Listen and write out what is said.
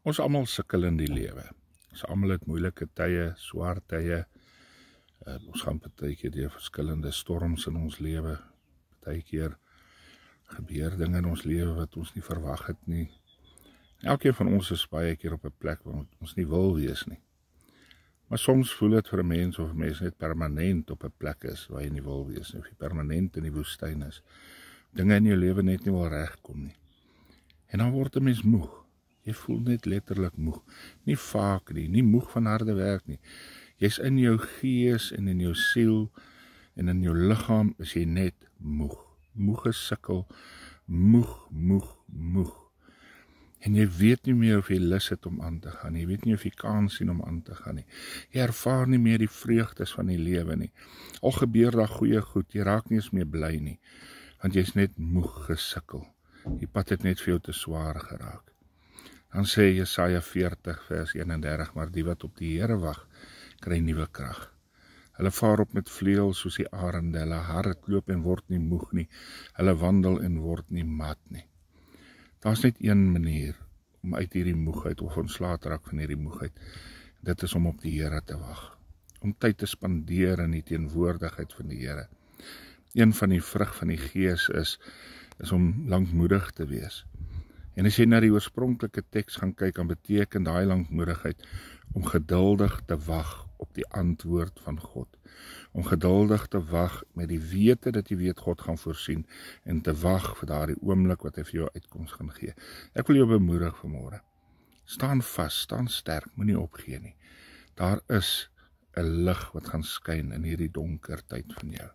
Ons almal sukkel in die lewe. Ons almal het moeilike tye, swaar tye. Ons gaan partykeer deur verskillende storms in ons lewe. Partykeer gebeur dinge in ons lewe wat ons nie verwag het nie. Elkeen van ons is baie keer op 'n plek waar ons nie wil wees nie. Maar soms voel dit vir 'n mens of 'n mens net permanent op 'n plek is waar jy nie wil wees nie, of jy permanent in die woestyn is. Dinge in jou lewe net nie wil regkom nie. En dan word 'n mens moeg. Jy voel net letterlik moeg. Nie vaak nie moeg van harde werk nie. Jy's in jou gees en in jou siel en in jou liggaam is jy net moeg. Moeg gesukkel, moeg. En jy weet nie meer of jy lus het om aan te gaan nie. Jy weet nie of jy kans sien om aan te gaan nie. Jy ervaar nie meer die vreugdes van die lewe nie. Al gebeur daar goeie goed, jy raak nie eens meer bly nie. Want jy's net moeg gesukkel. Die pad het net vir jou te swaar geraak. Dan sê Jesaja 40 vers 31, maar die wat op die Here wag, kry nuwe krag. Hulle vaar op met vleuels soos die arende, hulle hardloop en word nie moeg nie, hulle wandel en word nie mat nie. Daar's net een manier om uit hierdie moegheid of ontslae te raak van hierdie moegheid. Dit is om op die Here te wag. Om tyd te spandeer in die teenwoordigheid van die Here. Een van die vrug van die Gees is om lankmoedig te wees. En as jy na die oorspronklike teks gaan kyk, dan beteken daai lankmoedigheid om geduldig te wag op die antwoord van God. Om geduldig te wag met die wete dat jy weet God gaan voorsien en te wag vir daardie oomblik wat hy vir jou uitkoms gaan gee. Ek wil jou bemoedig vanmôre. Staan vas, staan sterk, moenie opgee nie. Daar is 'n lig wat gaan skyn in hierdie donker tyd van jou.